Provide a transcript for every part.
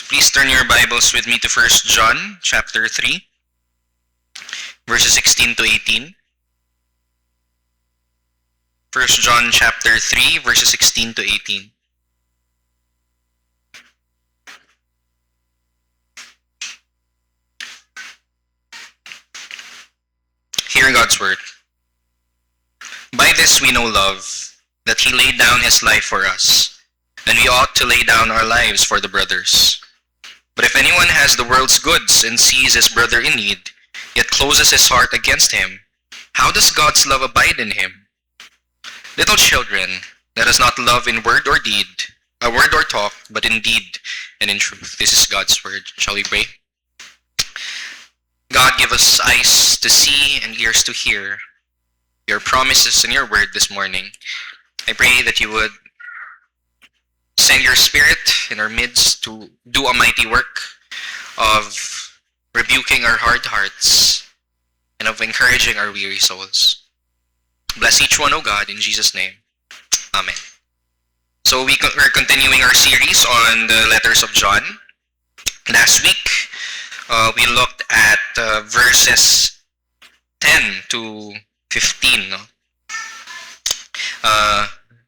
Please turn your Bibles with me to 1 John chapter 3, verses 16 to 18. 1 John chapter 3, verses 16 to 18. Hear God's word. By this we know love, that He laid down His life for us, and we ought to lay down our lives for the brothers. But if anyone has the world's goods and sees his brother in need, yet closes his heart against him, how does God's love abide in him? Little children, let us not love in word or deed, a word or talk, but in deed and in truth. This is God's word. Shall we pray? God, give us eyes to see and ears to hear your promises and your word this morning. I pray that you would send your Spirit in our midst to do a mighty work of rebuking our hard hearts and of encouraging our weary souls. Bless each one, O God, in Jesus' name. Amen. So we're continuing our series on the letters of John. Last week, we looked at verses 10 to 15. No?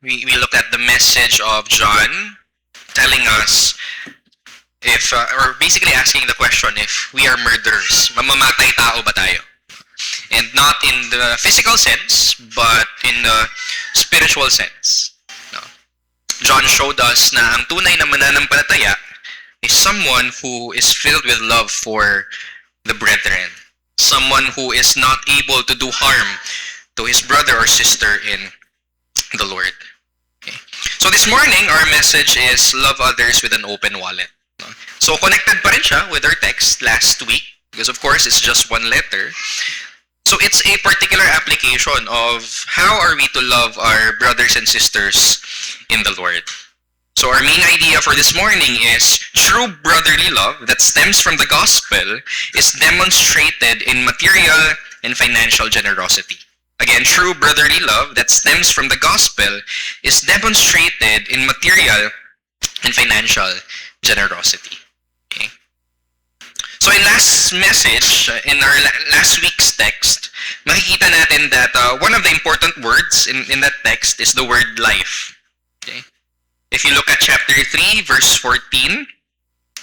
We looked at the message of John telling us if, or basically asking the question if we are murderers. Mamamatay tao ba tayo? And not in the physical sense, but in the spiritual sense. No. John showed us na ang tunay na mananampalataya is someone who is filled with love for the brethren. Someone who is not able to do harm to his brother or sister in the Lord. Okay. So this morning, our message is love others with an open wallet. No? So connected pa rin siya with our text last week, because of course it's just one letter. So it's a particular application of how are we to love our brothers and sisters in the Lord. So our main idea for this morning is true brotherly love that stems from the gospel is demonstrated in material and financial generosity. Again, true brotherly love that stems from the gospel is demonstrated in material and financial generosity. Okay? So in last message, in our last week's text, makikita natin that one of the important words in that text is the word life. Okay? If you look at chapter 3, verse 14,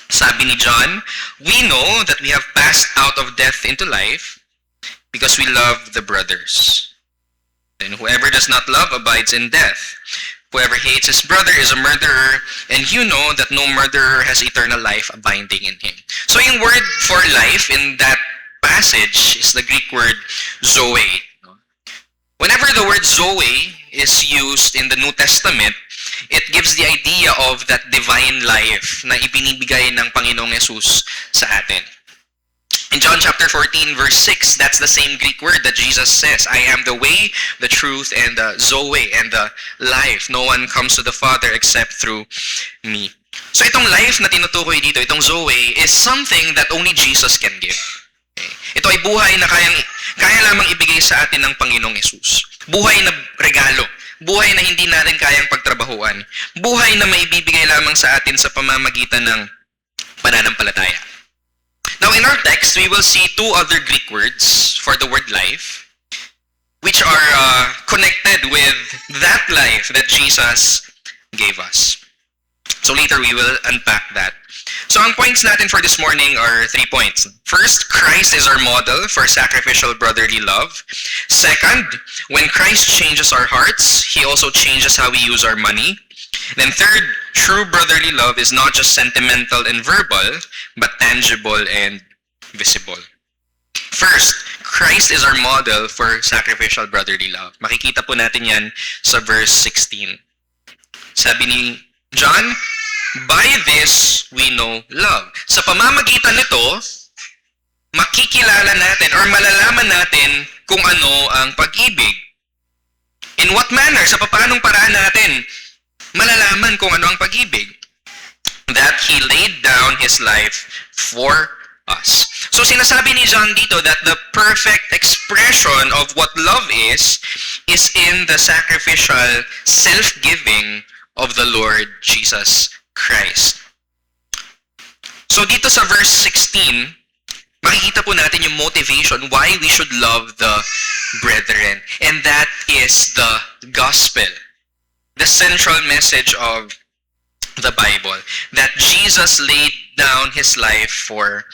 sabi ni John, we know that we have passed out of death into life because we love the brothers. And whoever does not love abides in death. Whoever hates his brother is a murderer, and you know that no murderer has eternal life abiding in him. So yung word for life in that passage is the Greek word zoe. Whenever the word zoe is used in the New Testament, it gives the idea of that divine life na ibinibigay ng Panginoong Jesus sa atin. In John chapter 14, verse 6, that's the same Greek word that Jesus says, I am the way, the truth, and the zoe, and the life. No one comes to the Father except through me. So itong life na tinutukoy dito, itong zoe, is something that only Jesus can give. Okay? Ito ay buhay na kaya lamang ibigay sa atin ng Panginoong Jesus. Buhay na regalo. Buhay na hindi natin kayang pagtrabahuan. Buhay na maibibigay lamang sa atin sa pamamagitan ng pananampalataya. Now in our text, we will see two other Greek words for the word life, which are connected with that life that Jesus gave us. So later we will unpack that. So ang points natin for this morning are 3 points. First, Christ is our model for sacrificial brotherly love. Second, when Christ changes our hearts, He also changes how we use our money. Then third, true brotherly love is not just sentimental and verbal, but tangible and visible. First, Christ is our model for sacrificial brotherly love. Makikita po natin yan sa verse 16. Sabi ni John, by this we know love. Sa pamamagitan nito, makikilala natin or malalaman natin kung ano ang pag-ibig. In what manner? Sa paanong paraan natin malalaman kung ano ang pag-ibig? That He laid down His life for us. So sinasabi ni John dito that the perfect expression of what love is in the sacrificial self-giving of the Lord Jesus Christ. So dito sa verse 16, makikita po natin yung motivation why we should love the brethren. And that is the gospel. The central message of the Bible. That Jesus laid down His life for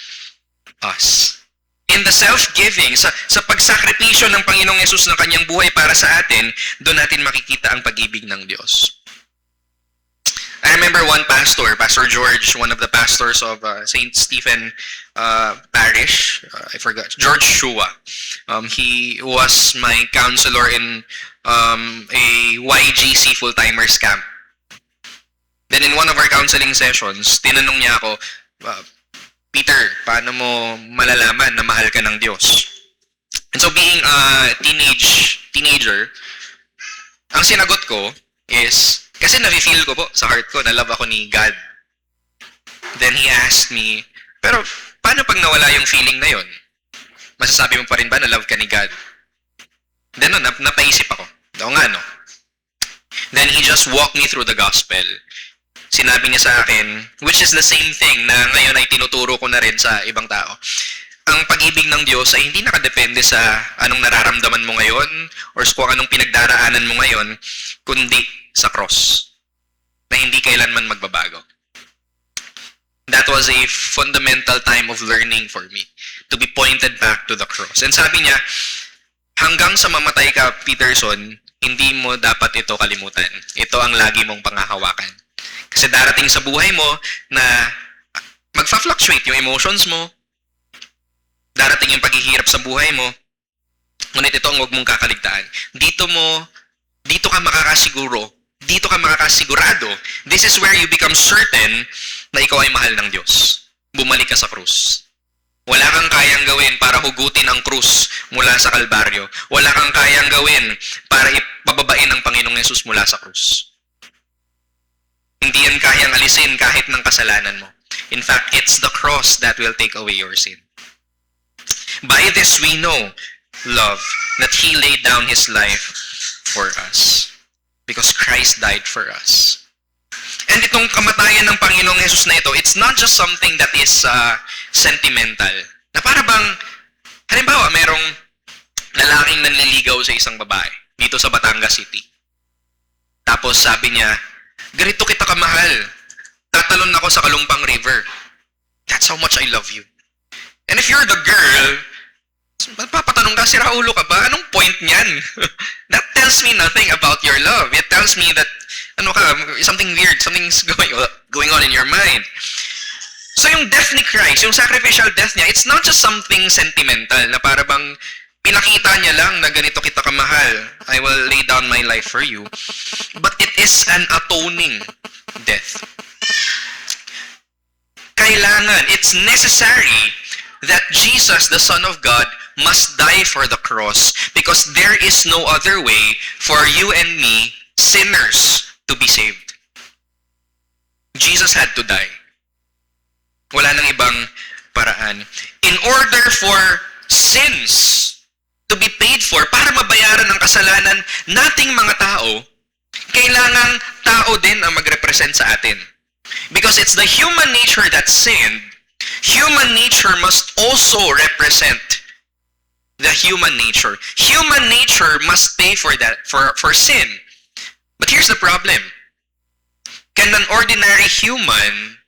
us. In the self-giving, sa pagsakripisyo ng Panginoong Yesus ng kanyang buhay para sa atin, doon natin makikita ang pag-ibig ng Diyos. I remember one pastor, Pastor George, one of the pastors of St. Stephen Parish, I forgot, George Shua. He was my counselor in a YGC full-timers camp. Then in one of our counseling sessions, tinanong niya ako, Peter, paano mo malalaman na mahal ka ng Diyos? And so being a teenager, ang sinagot ko is, kasi nafe-feel ko po sa heart ko na love ako ni God. Then he asked me, pero paano pag nawala yung feeling na yon? Masasabi mo pa rin ba na love ka ni God? Then napaisip ako. Oo nga, no? Then he just walked me through the gospel. Sinabi niya sa akin, which is the same thing na ngayon ay tinuturo ko na rin sa ibang tao. Ang pag-ibig ng Diyos ay hindi nakadepende sa anong nararamdaman mo ngayon or sa kung anong pinagdaraanan mo ngayon, kundi sa cross, na hindi kailanman magbabago. That was a fundamental time of learning for me, to be pointed back to the cross. And sabi niya, hanggang sa mamatay ka, Peterson, hindi mo dapat ito kalimutan. Ito ang lagi mong pangahawakan. Kasi darating sa buhay mo na magfa-fluctuate yung emotions mo. Darating yung paghihirap sa buhay mo. Ngunit ito ang huwag mong kakaligtaan. Dito ka makakasiguro. Dito ka makakasigurado. This is where you become certain na ikaw ay mahal ng Diyos. Bumalik ka sa krus. Wala kang kayang gawin para hugutin ang krus mula sa Kalbaryo. Wala kang kayang gawin para ipababain ang Panginoong Yesus mula sa krus. Hindi yan kayang alisin kahit ng kasalanan mo. In fact, it's the cross that will take away your sin. By this we know, love, that He laid down His life for us. Because Christ died for us. And itong kamatayan ng Panginoong Jesus na ito, it's not just something that is sentimental. Na para bang, halimbawa, merong lalaking nanliligaw sa isang babae dito sa Batangas City. Tapos sabi niya, ganito kita kamahal. Tatalon ako sa Kalumpang River. That's how much I love you. And if you're the girl, papatanong ka, sira ulo ka ba? Anong point niyan? That tells me nothing about your love. It tells me that, something weird, something's going on in your mind. So yung death ni Christ, yung sacrificial death niya, it's not just something sentimental na para bang pinakita niya lang na ganito kita kamahal. I will lay down my life for you. But it is an atoning death. Kailangan, it's necessary that Jesus, the Son of God, must die for the cross because there is no other way for you and me, sinners, to be saved. Jesus had to die. Wala nang ibang paraan. In order for sins to be paid for, para mabayaran ang kasalanan nating mga tao, kailangang tao din ang mag-represent sa atin. Because it's the human nature that sinned, human nature must also represent the human nature. Human nature must pay for that, for sin. But here's the problem. Can an ordinary human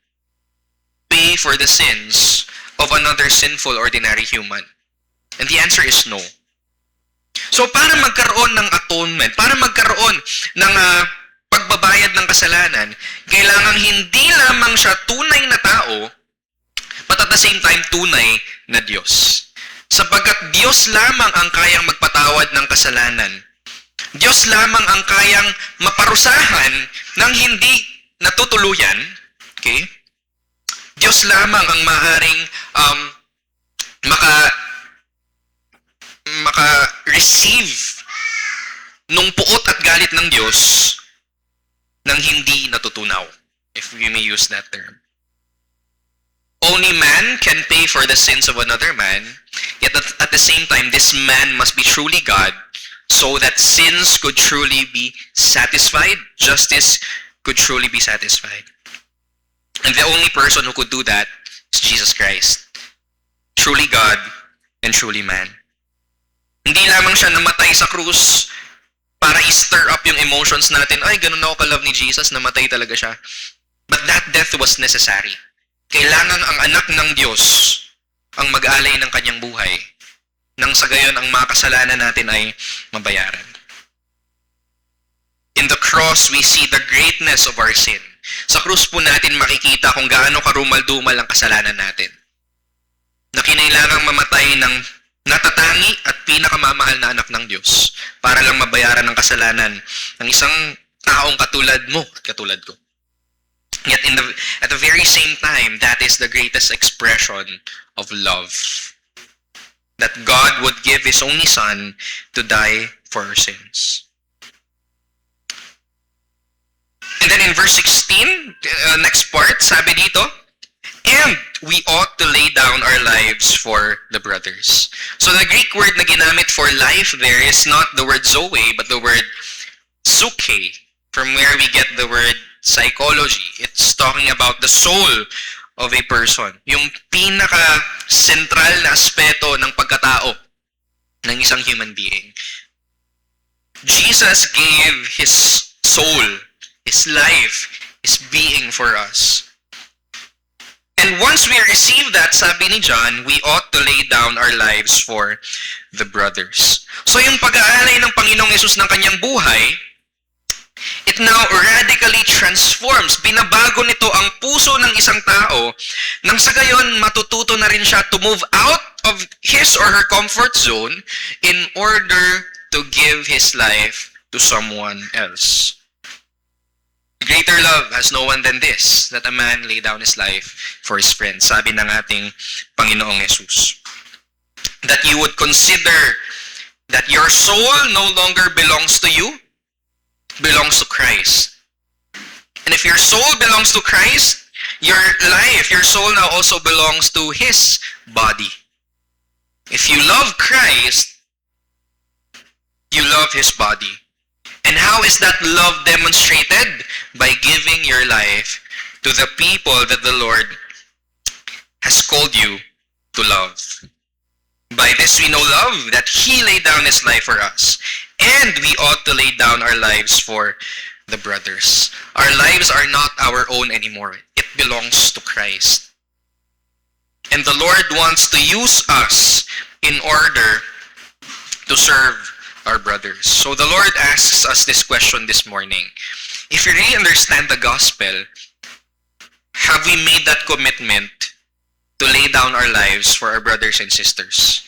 pay for the sins of another sinful ordinary human? And the answer is no. So para magkaroon ng atonement, para magkaroon ng pagbabayad ng kasalanan, kailangan hindi lamang siya tunay na tao, but at the same time tunay na Diyos. Sapagkat Diyos lamang ang kayang magpatawad ng kasalanan. Diyos lamang ang kayang maparusahan ng hindi natutuluyan. Okay? Diyos lamang ang maaaring maka-receive nung puot at galit ng Diyos nang hindi natutunaw, if we may use that term. Only man can pay for the sins of another man, yet at the same time, this man must be truly God, so that sins could truly be satisfied, justice could truly be satisfied. And the only person who could do that is Jesus Christ. Truly God and truly man. Hindi lamang siya namatay sa krus para i-stir up yung emotions natin. Ay, ganun ako ka-love ni Jesus, namatay talaga siya. But that death was necessary. Kailangan ang anak ng Diyos ang mag-alay ng kanyang buhay nang sa gayon ang mga kasalanan natin ay mabayaran. In the cross, we see the greatness of our sin. Sa krus po natin makikita kung gaano karumal-dumal ang kasalanan natin. Na kinailangang mamatay ng natatangi at pinakamamahal na anak ng Diyos para lang mabayaran ang kasalanan ng isang taong katulad mo at katulad ko. Yet at the very same time, that is the greatest expression of love. That God would give His only Son to die for our sins. And then in verse 16, next part, sabi dito, and we ought to lay down our lives for the brothers. So the Greek word na ginamit for life there is not the word zoe, but the word psyche, from where we get the word psychology. It's talking about the soul of a person. Yung pinaka-central na aspeto ng pagkatao ng isang human being. Jesus gave His soul, His life, His being for us. And once we receive that, sabi ni John, we ought to lay down our lives for the brothers. So yung pag-aalay ng Panginoong Yesus ng kanyang buhay, it now radically transforms. Binabago nito ang puso ng isang tao nang sa gayon matututo na rin siya to move out of his or her comfort zone in order to give his life to someone else. Greater love has no one than this, that a man lay down his life for his friends. Sabi ng ating Panginoong Jesus. That you would consider that your soul no longer belongs to you, belongs to Christ. And if your soul belongs to Christ, your life, your soul now also belongs to His body. If you love Christ, you love His body. And how is that love demonstrated? By giving your life to the people that the Lord has called you to love. By this we know love, that He laid down His life for us. And we ought to lay down our lives for the brothers. Our lives are not our own anymore. It belongs to Christ. And the Lord wants to use us in order to serve our brothers. So the Lord asks us this question this morning. If you really understand the gospel, have we made that commitment to lay down our lives for our brothers and sisters?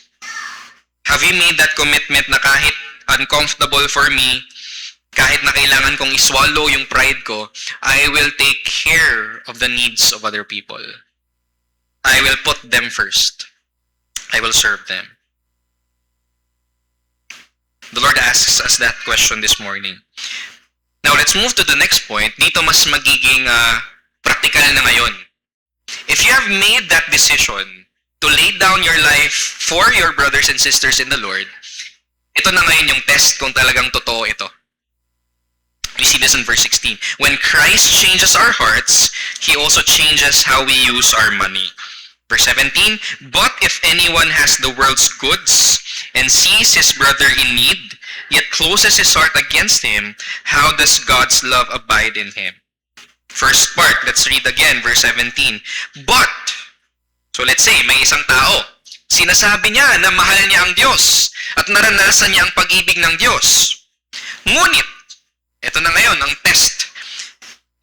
Have we made that commitment na kahit uncomfortable for me, kahit na kailangan kong iswallow yung pride ko, I will take care of the needs of other people. I will put them first. I will serve them. The Lord asks us that question this morning. Now, let's move to the next point. Dito mas magiging practical na ngayon. If you have made that decision to lay down your life for your brothers and sisters in the Lord, ito na ngayon yung test kung talagang totoo ito. We see this in verse 16. When Christ changes our hearts, He also changes how we use our money. Verse 17, but if anyone has the world's goods and sees his brother in need, yet closes his heart against him, how does God's love abide in him? First part, let's read again, verse 17. But, so let's say, may isang tao, sinasabi niya na mahal niya ang Diyos at naranasan niya ang pag-ibig ng Diyos. Ngunit, ito na ngayon, ang test.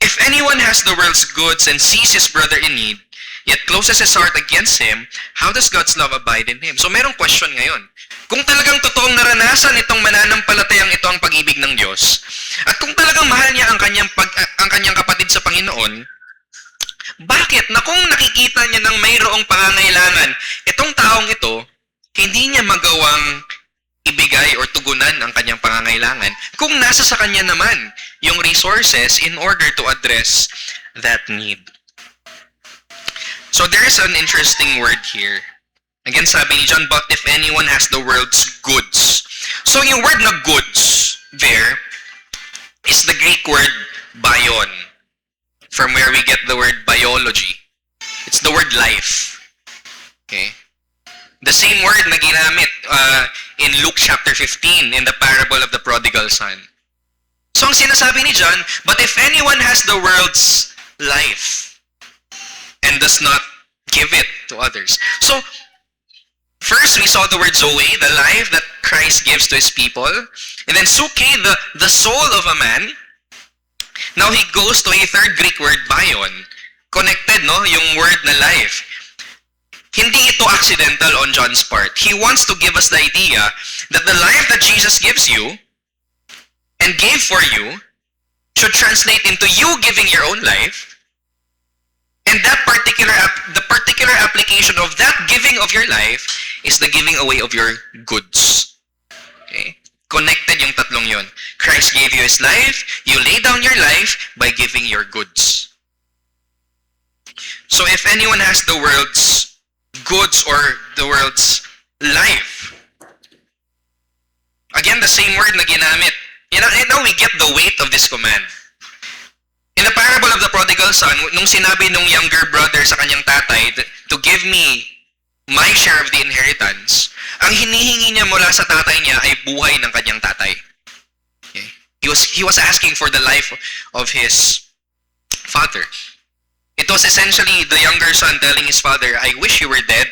If anyone has the world's goods and sees his brother in need, yet closes his heart against him, how does God's love abide in him? So merong question ngayon. Kung talagang totoong naranasan itong mananampalatayang ito ang pag-ibig ng Diyos, at kung talagang mahal niya ang kanyang kapatid sa Panginoon, bakit na kung nakikita niya ng mayroong pangangailangan, itong taong ito, hindi niya magawang ibigay or tugunan ang kanyang pangangailangan kung nasa sa kanya naman yung resources in order to address that need? So there is an interesting word here. Again, sabi ni John, but if anyone has the world's goods. So yung word na goods there is the Greek word bion, from where we get the word biology. It's the word life. Okay? The same word na ginamit in Luke chapter 15 in the parable of the prodigal son. So ang sinasabi ni John, but if anyone has the world's life and does not give it to others. So, first we saw the word Zoe, the life that Christ gives to His people. And then Suke, the soul of a man. Now he goes to a third Greek word, bion. Connected, no? Yung word na life. Hindi ito accidental on John's part. He wants to give us the idea that the life that Jesus gives you and gave for you should translate into you giving your own life. And that the particular application of that giving of your life is the giving away of your goods. Okay? Connected yung tatlong yun. Christ gave you His life, you lay down your life by giving your goods. So if anyone has the world's goods or the world's life, again, the same word na ginamit. Now we get the weight of this command. In the parable of the prodigal son, nung sinabi nung younger brother sa kanyang tatay to give me my share of the inheritance, ang hinihingi niya mula sa tatay niya ay buhay ng kanyang tatay. Okay? He was asking for the life of his father. It was essentially the younger son telling his father, I wish you were dead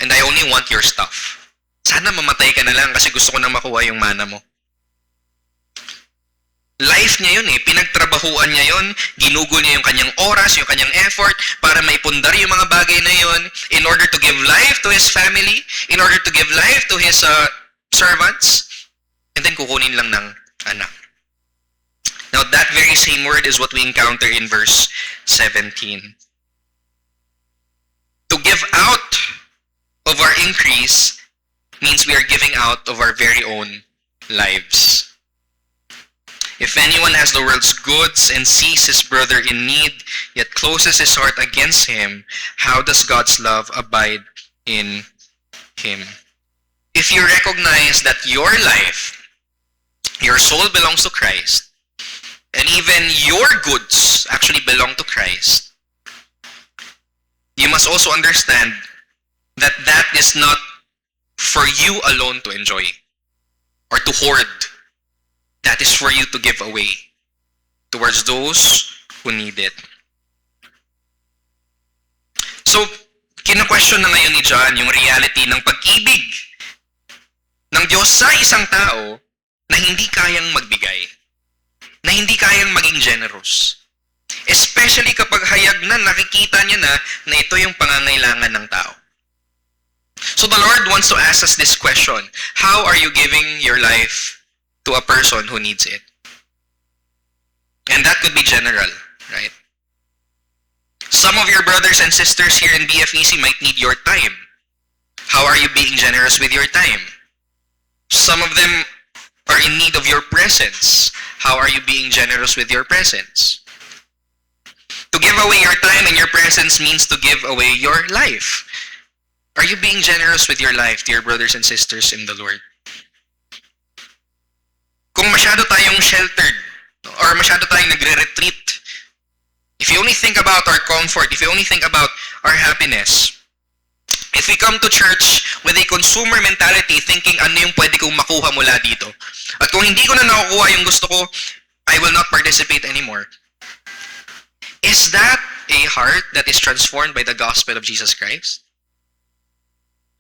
and I only want your stuff. Sana mamatay ka na lang kasi gusto ko nang makuha yung mana mo. Life niya yun eh. Pinagtrabahuan niya yun. Ginugol niya yung kanyang oras, yung kanyang effort para maipundar yung mga bagay na yun in order to give life to his family, in order to give life to his servants, and then kukunin lang ng anak. Now that very same word is what we encounter in verse 17. To give out of our increase means we are giving out of our very own lives. If anyone has the world's goods and sees his brother in need, yet closes his heart against him, how does God's love abide in him? If you recognize that your life, your soul belongs to Christ, and even your goods actually belong to Christ, you must also understand that that is not for you alone to enjoy or to hoard. That is for you to give away towards those who need it. So, kina-question na ngayon ni John yung reality ng pag-ibig ng Diyos sa isang tao na hindi kayang magbigay, na hindi kayang maging generous. Especially kapag hayag na nakikita niya na ito yung pangangailangan ng tao. So the Lord wants to ask us this question: how are you giving your life to a person who needs it? And that could be general, right? Some of your brothers and sisters here in BFEC might need your time. How are you being generous with your time? Some of them are in need of your presence. How are you being generous with your presence? To give away your time and your presence means to give away your life. Are you being generous with your life, dear brothers and sisters in the Lord? Kung masyado tayong sheltered or masyado tayong nagre-retreat, if you only think about our comfort, if you only think about our happiness, if we come to church with a consumer mentality thinking ano yung pwede kong makuha mula dito, at kung hindi ko na nakukuha yung gusto ko, I will not participate anymore. Is that a heart that is transformed by the gospel of Jesus Christ?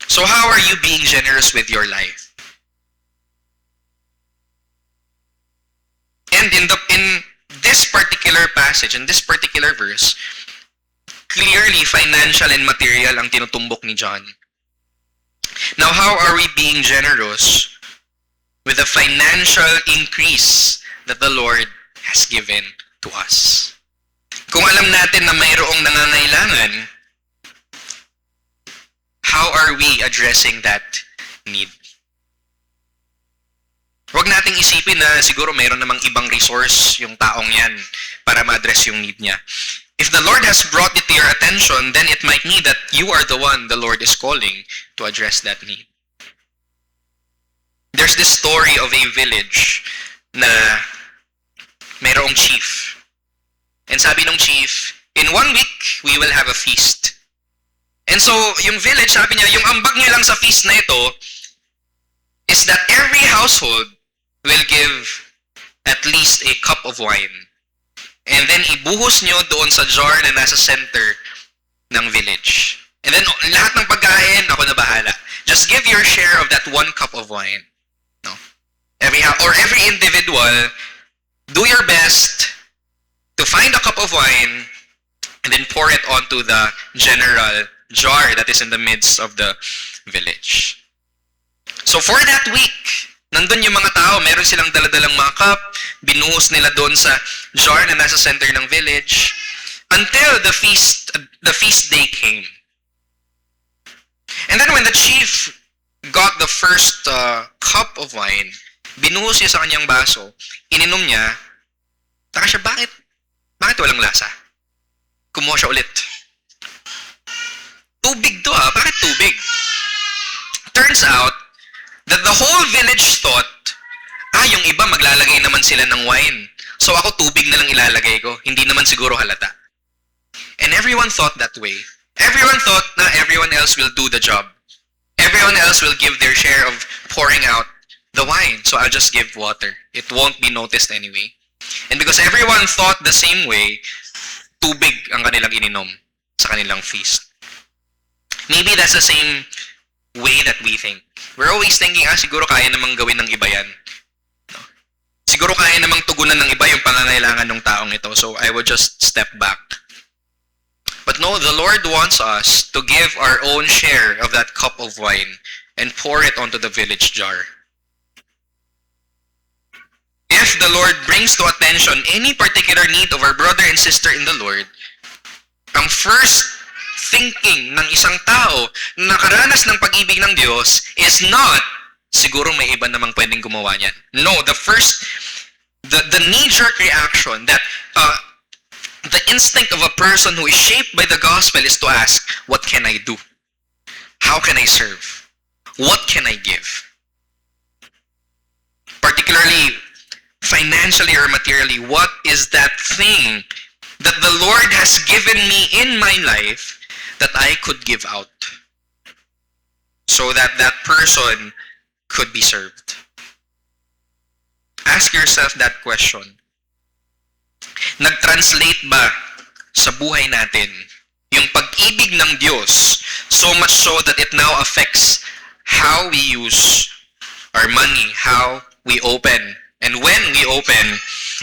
So how are you being generous with your life? And in this particular passage, in this particular verse, clearly financial and material ang tinutumbok ni John. Now, how are we being generous with the financial increase that the Lord has given to us? Kung alam natin na mayroong nangangailangan, how are we addressing that need? Huwag nating isipin na siguro mayroon namang ibang resource yung taong yan para ma-address yung need niya. If the Lord has brought it to your attention, then it might mean that you are the one the Lord is calling to address that need. There's this story of a village na mayroong chief. And sabi ng chief, in 1 week, we will have a feast. And so, yung village, sabi niya, yung ambag niyo lang sa feast na ito is that every household will give at least a cup of wine. And then, ibuhos niyo doon sa jar na nasa center ng village. And then, lahat ng pagkain, ako na bahala. Just give your share of that 1 cup of wine. No? Every individual, do your best to find a cup of wine and then pour it onto the general jar that is in the midst of the village. So for that week, nandun yung mga tao, meron silang daladalang mga cup, binuhos nila doon sa jar na nasa center ng village, until the feast day came. And then when the chief got the first cup of wine, binuhos niya sa kanyang baso, ininom niya, taka siya, bakit walang lasa? Kumuha siya ulit. Tubig to bakit tubig? Turns out that the whole village thought, yung iba maglalagay naman sila ng wine. So ako tubig na lang ilalagay ko, hindi naman siguro halata. And everyone thought that way. Everyone thought na everyone else will do the job. Everyone else will give their share of pouring out the wine. So I'll just give water. It won't be noticed anyway. And because everyone thought the same way, tubig ang kanilang ininom sa kanilang feast. Maybe that's the same way that we think. We're always thinking, siguro kaya namang gawin ng iba yan. No? Siguro kaya namang tugunan ng iba yung pangangailangan ng taong ito. So I will just step back. But no, the Lord wants us to give our own share of that cup of wine and pour it onto the village jar. If the Lord brings to attention any particular need of our brother and sister in the Lord, ang first thinking ng isang tao na nakaranas ng pag-ibig ng Diyos is not, siguro may iba namang pwedeng gumawa niyan. No, the knee-jerk reaction that the instinct of a person who is shaped by the gospel is to ask, what can I do? How can I serve? What can I give? Particularly financially or materially, what is that thing that the Lord has given me in my life that I could give out so that that person could be served? Ask yourself that question. Nag-translate ba sa buhay natin yung pag-ibig ng Diyos so much so that it now affects how we use our money, how we open, and when we open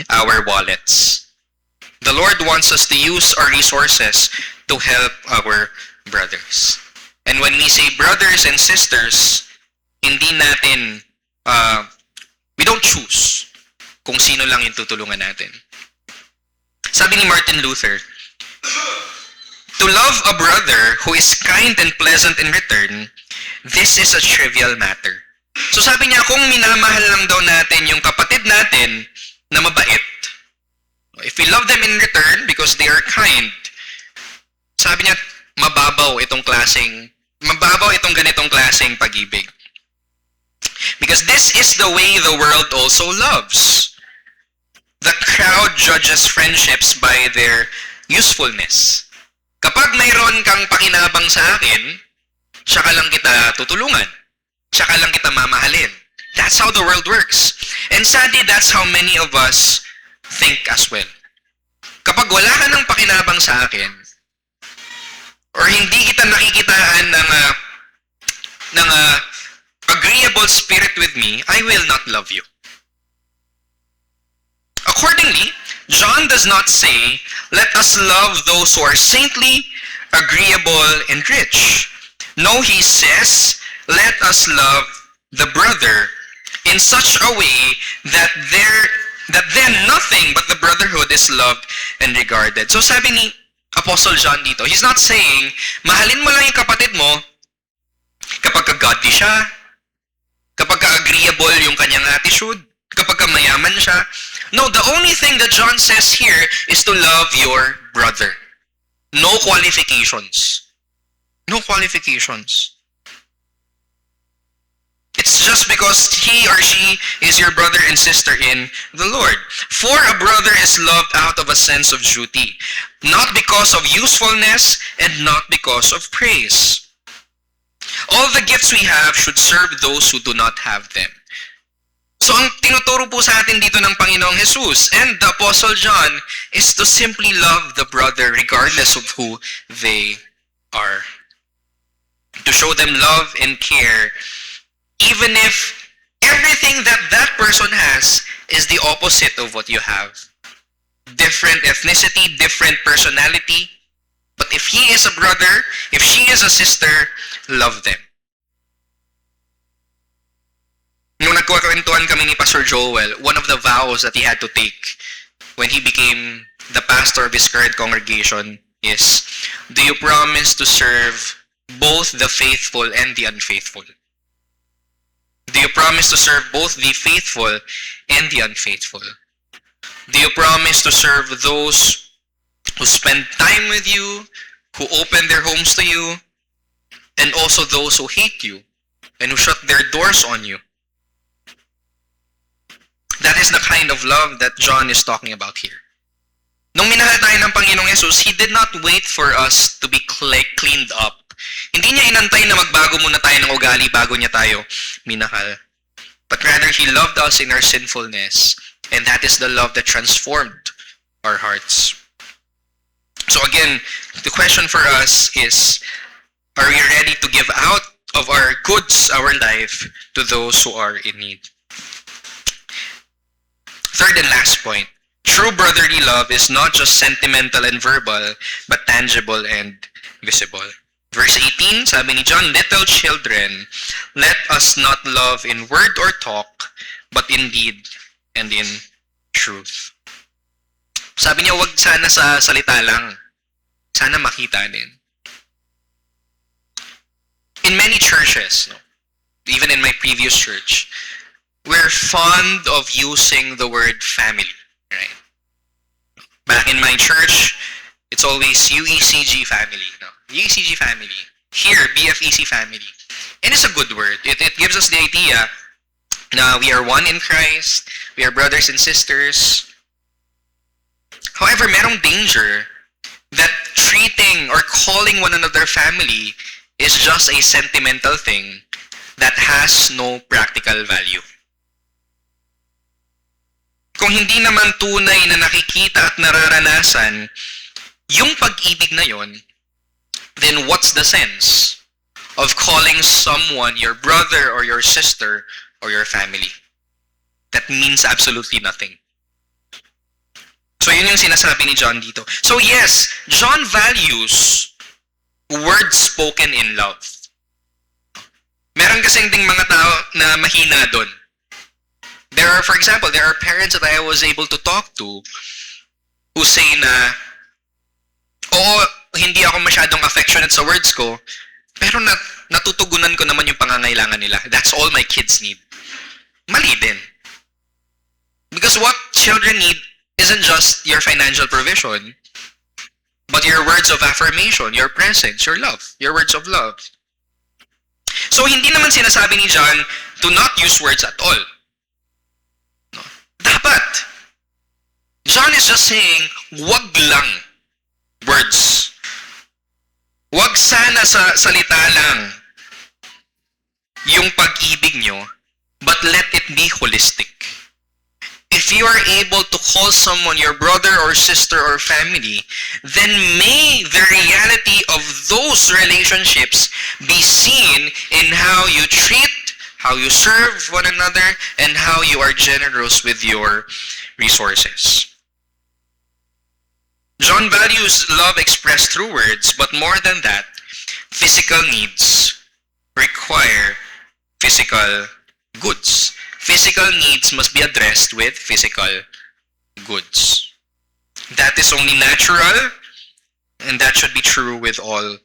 our wallets? The Lord wants us to use our resources to help our brothers. And when we say brothers and sisters, hindi natin, we don't choose kung sino lang yung tutulungan natin. Sabi ni Martin Luther, to love a brother who is kind and pleasant in return, this is a trivial matter. So sabi niya, kung minamahal lang daw natin yung kapatid natin na mabait, if we love them in return because they are kind, sabi niya, mababaw itong ganitong klaseng pag-ibig. Because this is the way the world also loves. The crowd judges friendships by their usefulness. Kapag mayroon kang pakinabang sa akin, tsaka lang kita tutulungan. Tsaka lang kita mamahalin. That's how the world works. And sadly, that's how many of us think as well. Kapag wala ka ng pakinabang sa akin, or hindi kita nakikitaan ng agreeable spirit with me, I will not love you. Accordingly, John does not say, let us love those who are saintly, agreeable, and rich. No, he says, let us love the brother in such a way that then nothing but the brotherhood is loved and regarded. So sabi ni Apostle John dito, he's not saying, mahalin mo lang yung kapatid mo kapag ka-godly siya, kapag ka-agreeable yung kanyang attitude, kapag ka-mayaman siya. No, the only thing that John says here is to love your brother. No qualifications. No qualifications. It's just because he or she is your brother and sister in the Lord. For a brother is loved out of a sense of duty, not because of usefulness and not because of praise. All the gifts we have should serve those who do not have them. So ang tinuturo po sa atin dito ng Panginoong Jesus and the Apostle John is to simply love the brother regardless of who they are. To show them love and care even if everything that person has is the opposite of what you have. Different ethnicity, different personality. But if he is a brother, if she is a sister, love them. Nung nagkwentuhan kami ni Pastor Joel, one of the vows that he had to take when he became the pastor of his current congregation is, do you promise to serve both the faithful and the unfaithful? Do you promise to serve both the faithful and the unfaithful? Do you promise to serve those who spend time with you, who open their homes to you, and also those who hate you and who shut their doors on you? That is the kind of love that John is talking about here. Nung minahal tayo ng Panginoong Jesus, He did not wait for us to be cleaned up. Hindi niya inantay na magbago muna tayo ng ugali bago niya tayo minahal. But rather, He loved us in our sinfulness, and that is the love that transformed our hearts. So again, the question for us is, are we ready to give out of our goods, our life, to those who are in need? Third and last point, true brotherly love is not just sentimental and verbal, but tangible and visible. Verse 18, sabi ni John, little children, let us not love in word or talk, but in deed and in truth. Sabi niya, wag sana sa salita lang. Sana makita din. In many churches, even in my previous church, we're fond of using the word family, right? Back in my church, it's always UECG family, UECG family. Here, BFEC family. And it's a good word. It gives us the idea na we are one in Christ, we are brothers and sisters. However, merong danger that treating or calling one another family is just a sentimental thing that has no practical value. Kung hindi naman tunay na nakikita at nararanasan yung pag-ibig na yon, then what's the sense of calling someone your brother or your sister or your family? That means absolutely nothing. So yun yung sinasabi ni John dito. So yes, John values words spoken in love. Meron kasing ding mga tao na mahina doon. For example, there are parents that I was able to talk to who say na, oo, hindi ako masyadong affectionate sa words ko, pero natutugunan ko naman yung pangangailangan nila. That's all my kids need. Mali din. Because what children need isn't just your financial provision, but your words of affirmation, your presence, your love, your words of love. So hindi naman sinasabi ni John to not use words at all. No. Dapat. John is just saying, wag lang words. Wag sana sa salita lang yung pag-ibig nyo, but let it be holistic. If you are able to call someone your brother or sister or family, then may the reality of those relationships be seen in how you treat, how you serve one another, and how you are generous with your resources. John values love expressed through words, but more than that, physical needs require physical goods. Physical needs must be addressed with physical goods. That is only natural, and that should be true with all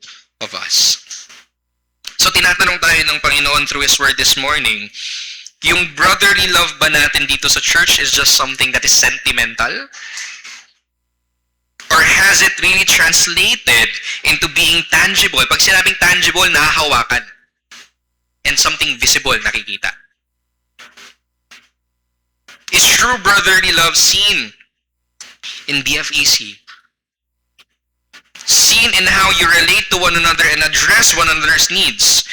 of us. So tinatanong tayo ng Panginoon through His Word this morning, yung brotherly love ba natin dito sa church is just something that is sentimental? Or has it really translated into being tangible? Pag sinabing tangible, nahahawakan. and something visible nakikita. Is true brotherly love seen in BFEC? Seen in how you relate to one another and address one another's needs?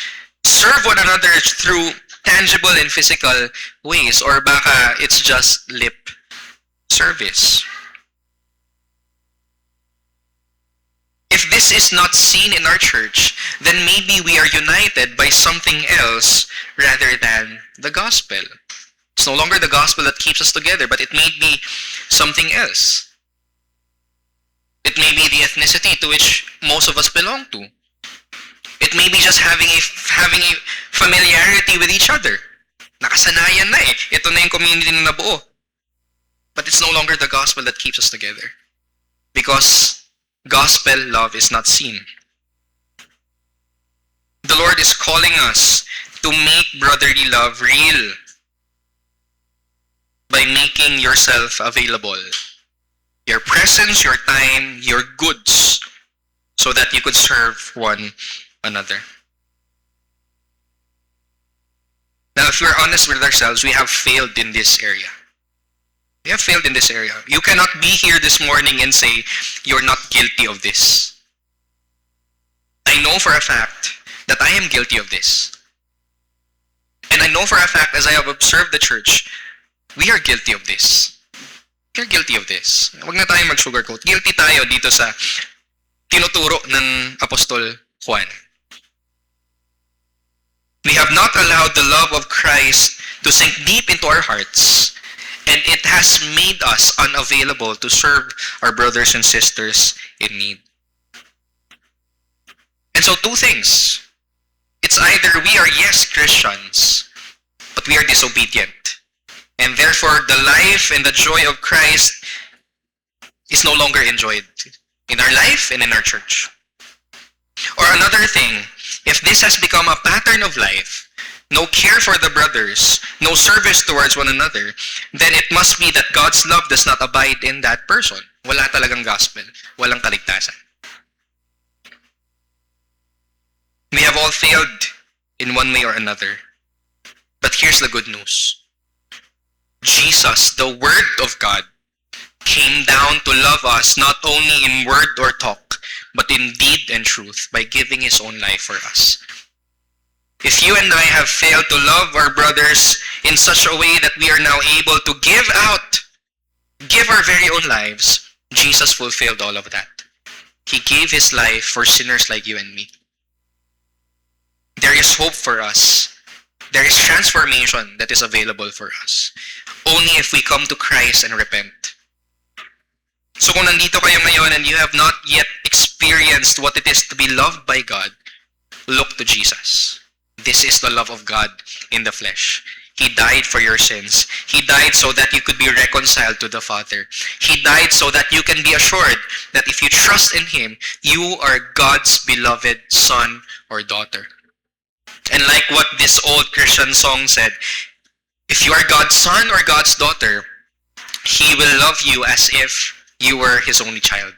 Serve one another through tangible and physical ways, or baka it's just lip service? If this is not seen in our church, then maybe we are united by something else rather than the gospel. It's no longer the gospel that keeps us together, but it may be something else. It may be the ethnicity to which most of us belong to. It may be just having a familiarity with each other. Nakasanayan na eh. Ito na yung community na nabuo. But it's no longer the gospel that keeps us together. Because gospel love is not seen. The Lord is calling us to make brotherly love real by making yourself available. Your presence, your time, your goods, so that you could serve one another. Now, if we're honest with ourselves, we have failed in this area. We have failed in this area. You cannot be here this morning and say, you're not guilty of this. I know for a fact that I am guilty of this. And I know for a fact, as I have observed the church, we are guilty of this. We are guilty of this. Huwag na tayo mag-sugarcoat. Guilty tayo dito sa tinuturo ng Apostol Juan. We have not allowed the love of Christ to sink deep into our hearts, and it has made us unavailable to serve our brothers and sisters in need. And so two things. It's either we are, yes, Christians, but we are disobedient. And therefore, the life and the joy of Christ is no longer enjoyed in our life and in our church. Or another thing, if this has become a pattern of life, no care for the brothers, no service towards one another, then it must be that God's love does not abide in that person. Wala talagang gospel. Walang kaligtasan. We have all failed in one way or another. But here's the good news. Jesus, the Word of God, came down to love us not only in word or talk, but in deed and truth by giving His own life for us. If you and I have failed to love our brothers in such a way that we are now able to give our very own lives, Jesus fulfilled all of that. He gave His life for sinners like you and me. There is hope for us. There is transformation that is available for us. Only if we come to Christ and repent. So kung nandito kayo ngayon and you have not yet experienced what it is to be loved by God, look to Jesus. This is the love of God in the flesh. He died for your sins. He died so that you could be reconciled to the Father. He died so that you can be assured that if you trust in Him, you are God's beloved son or daughter. And like what this old Christian song said, if you are God's son or God's daughter, He will love you as if you were His only child.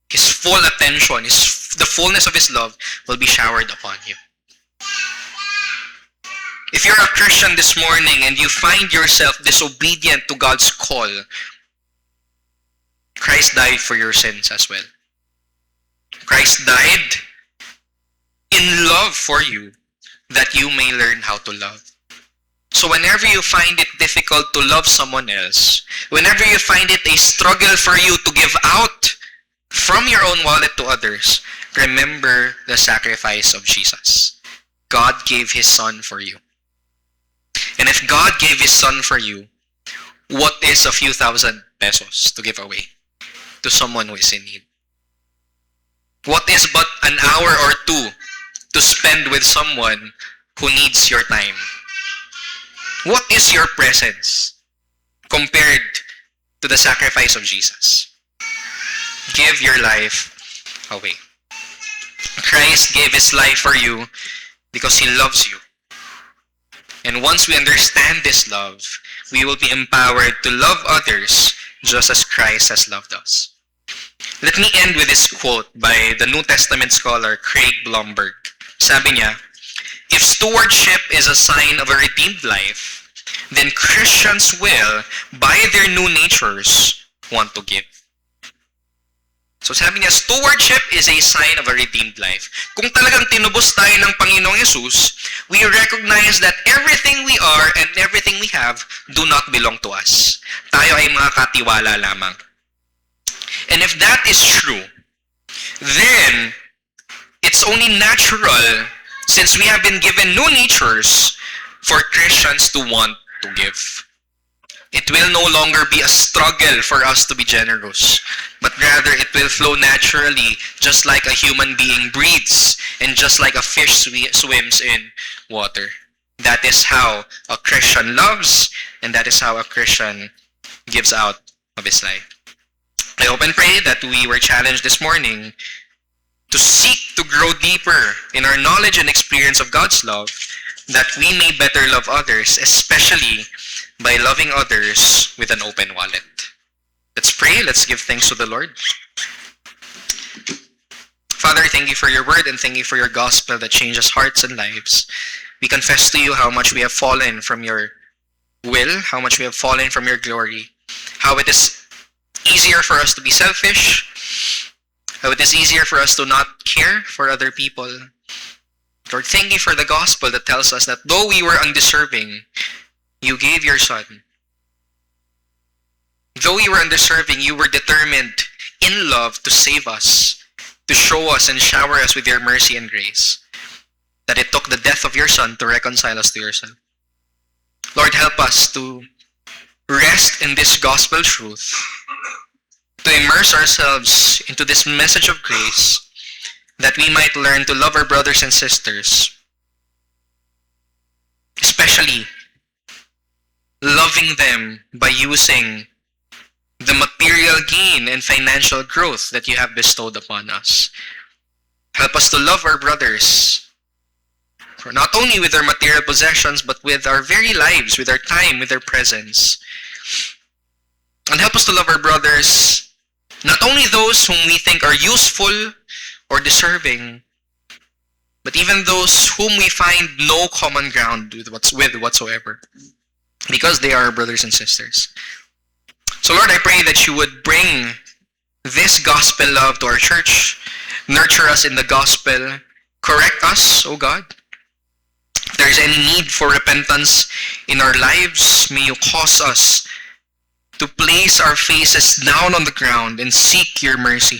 His full attention, the fullness of His love will be showered upon you. If you're a Christian this morning and you find yourself disobedient to God's call, Christ died for your sins as well. Christ died in love for you, that you may learn how to love. So whenever you find it difficult to love someone else, whenever you find it a struggle for you to give out from your own wallet to others, remember the sacrifice of Jesus. God gave His Son for you. And if God gave His Son for you, what is a few thousand pesos to give away to someone who is in need? What is but an hour or two to spend with someone who needs your time? What is your presence compared to the sacrifice of Jesus? Give your life away. Christ gave His life for you because He loves you. And once we understand this love, we will be empowered to love others just as Christ has loved us. Let me end with this quote by the New Testament scholar Craig Blomberg. Sabi niya, If stewardship is a sign of a redeemed life, then Christians will, by their new natures, want to give. So sabi niya, stewardship is a sign of a redeemed life. Kung talagang tinubos tayo ng Panginoong Yesus, we recognize that everything we are and everything we have do not belong to us. Tayo ay mga katiwala lamang. And if that is true, then it's only natural, since we have been given new natures, for Christians to want to give. It will no longer be a struggle for us to be generous, but rather it will flow naturally, just like a human being breathes and just like a fish swims in water. That is how a Christian loves, and that is how a Christian gives out of his life. I hope and pray that we were challenged this morning to seek to grow deeper in our knowledge and experience of God's love, that we may better love others, especially by loving others with an open wallet. Let's pray. Let's give thanks to the Lord. Father, thank you for your word and thank you for your gospel that changes hearts and lives. We confess to you how much we have fallen from your will, how much we have fallen from your glory, how it is easier for us to be selfish, how it is easier for us to not care for other people. Lord, thank you for the gospel that tells us that though we were undeserving, you gave your Son. Though we were undeserving, you were determined in love to save us, to show us and shower us with your mercy and grace. That it took the death of your Son to reconcile us to yourself. Lord, help us to rest in this gospel truth, to immerse ourselves into this message of grace, that we might learn to love our brothers and sisters, especially loving them by using the material gain and financial growth that you have bestowed upon us. Help us to love our brothers, not only with our material possessions, but with our very lives, with our time, with our presence. And help us to love our brothers, not only those whom we think are useful or deserving, but even those whom we find no common ground with whatsoever, because they are our brothers and sisters. So Lord, I pray that you would bring this gospel love to our church, nurture us in the gospel, correct us, O God. If there is any need for repentance in our lives, may you cause us to place our faces down on the ground and seek your mercy.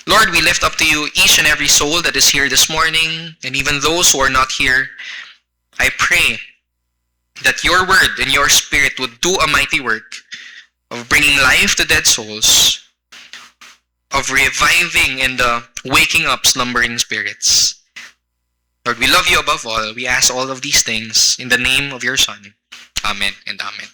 Lord, we lift up to you each and every soul that is here this morning, and even those who are not here. I pray that your word and your spirit would do a mighty work of bringing life to dead souls, of reviving and waking up slumbering spirits. Lord, we love you above all. We ask all of these things in the name of your Son. Amen and amen.